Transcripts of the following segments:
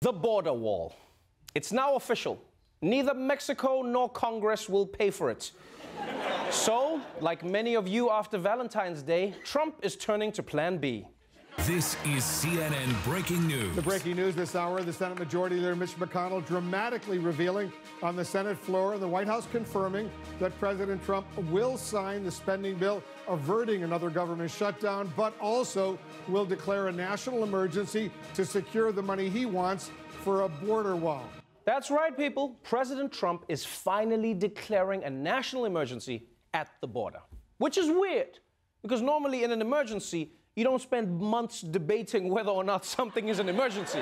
The border wall. It's now official. Neither Mexico nor Congress will pay for it. So, like many of you after Valentine's Day, Trump is turning to Plan B. This is CNN Breaking News. The breaking news this hour, the Senate Majority Leader Mitch McConnell dramatically revealing on the Senate floor and the White House confirming that President Trump will sign the spending bill averting another government shutdown, but also will declare a national emergency to secure the money he wants for a border wall. That's right, people. President Trump is finally declaring a national emergency at the border, which is weird because normally in an emergency, you don't spend months debating whether or not something is an emergency.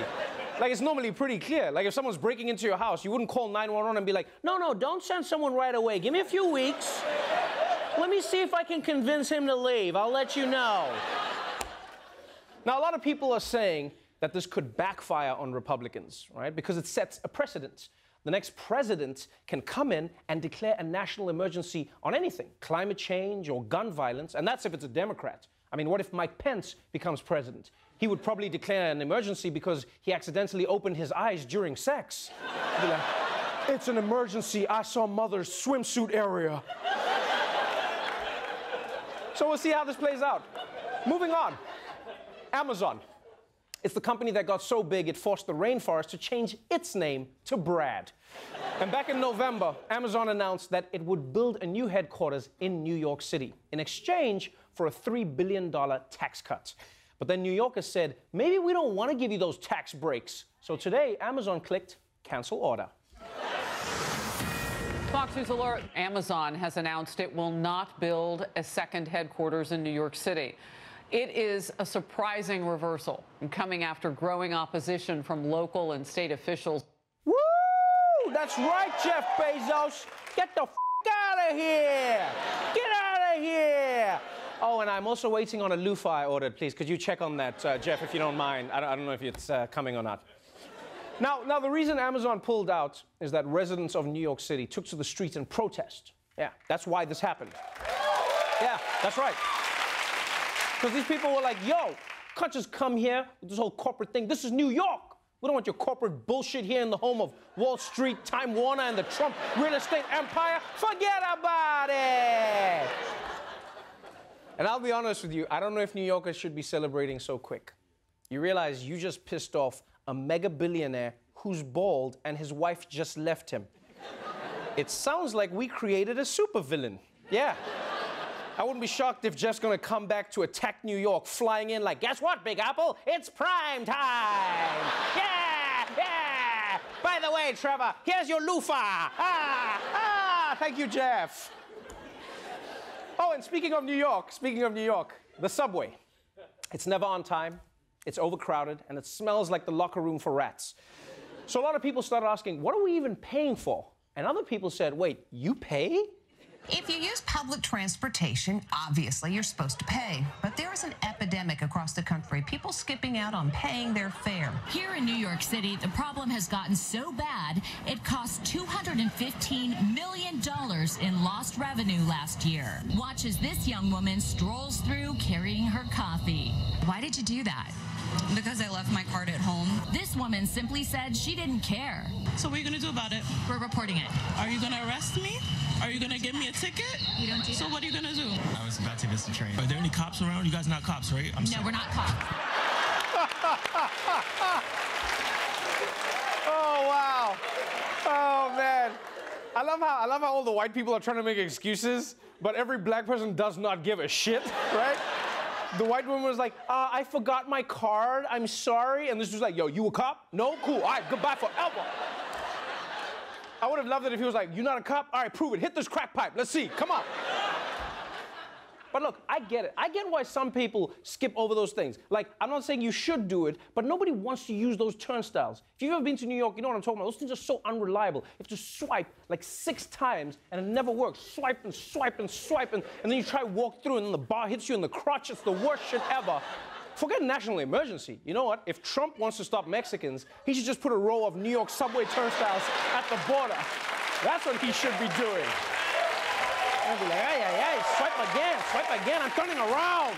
Like, it's normally pretty clear. Like, if someone's breaking into your house, you wouldn't call 911 and be like, no, don't send someone right away. Give me a few weeks. Let me see if I can convince him to leave. I'll let you know. Now, a lot of people are saying that this could backfire on Republicans, right? Because it sets a precedent. The next president can come in and declare a national emergency on anything, climate change or gun violence, and that's if it's a Democrat. I mean, what if Mike Pence becomes president? He would probably declare an emergency because he accidentally opened his eyes during sex. He'd be like, it's an emergency. I saw mother's swimsuit area. So we'll see how this plays out. Moving on. Amazon. It's the company that got so big it forced the rainforest to change its name to Brad. And back in November, Amazon announced that it would build a new headquarters in New York City in exchange for a $3 billion tax cut. But then New Yorkers said, maybe we don't want to give you those tax breaks. So today, Amazon clicked cancel order. Fox News alert. Amazon has announced it will not build a second headquarters in New York City. It is a surprising reversal coming after growing opposition from local and state officials. Woo! That's right, Jeff Bezos. Get the out of here. Get out of here. Oh, and I'm also waiting on a loofah I ordered. Please, could you check on that, Jeff, if you don't mind? I don't know if it's coming or not. Now, the reason Amazon pulled out is that residents of New York City took to the streets in protest. Yeah, that's why this happened. Yeah, that's right. Because these people were like, yo, can't just come here with this whole corporate thing. This is New York. We don't want your corporate bullshit here in the home of Wall Street, Time Warner, and the Trump real estate empire. Forget about it. And I'll be honest with you, I don't know if New Yorkers should be celebrating so quick. You realize you just pissed off a mega billionaire who's bald and his wife just left him. It sounds like we created a supervillain. Yeah. I wouldn't be shocked if Jeff's gonna come back to attack New York, flying in like, guess what, Big Apple? It's prime time! Yeah! By the way, Trevor, here's your loofah! Thank you, Jeff. Oh, and speaking of New York, the subway. It's never on time, it's overcrowded, and it smells like the locker room for rats. So a lot of people started asking, what are we even paying for? And other people said, wait, you pay? If you use public transportation, obviously you're supposed to pay. But there is an epidemic across the country, people skipping out on paying their fare. Here in New York City, the problem has gotten so bad, it cost $215 million in lost revenue last year. Watch as this young woman strolls through carrying her coffee. Why did you do that? Because I left my card at home. This woman simply said she didn't care. So what are you going to do about it? We're reporting it. Are you going to arrest me? Are you going to give me a ticket? We don't do So that. what are you going to do? I was about to miss the train. Are there any cops around? You guys not cops, right? No, we're not cops. Oh, wow. Oh, man. I love how all the white people are trying to make excuses, but every black person does not give a shit, right? The white woman was like, I forgot my card, I'm sorry. And this was like, yo, you a cop? No? Cool, all right, goodbye forever. I would have loved it if he was like, you not a cop? All right, prove it, hit this crack pipe, let's see, come on. But look, I get it. I get why some people skip over those things. Like, I'm not saying you should do it, but nobody wants to use those turnstiles. If you've ever been to New York, you know what I'm talking about. Those things are so unreliable. You have to swipe like 6 times, and it never works. Swipe and swipe and swipe, and then you try to walk through, and then the bar hits you in the crotch. It's the worst shit ever. Forget national emergency. You know what? If Trump wants to stop Mexicans, he should just put a row of New York subway turnstiles at the border. That's what he should be doing. And be like, ay, ay, ay, swipe again, I'm turning around.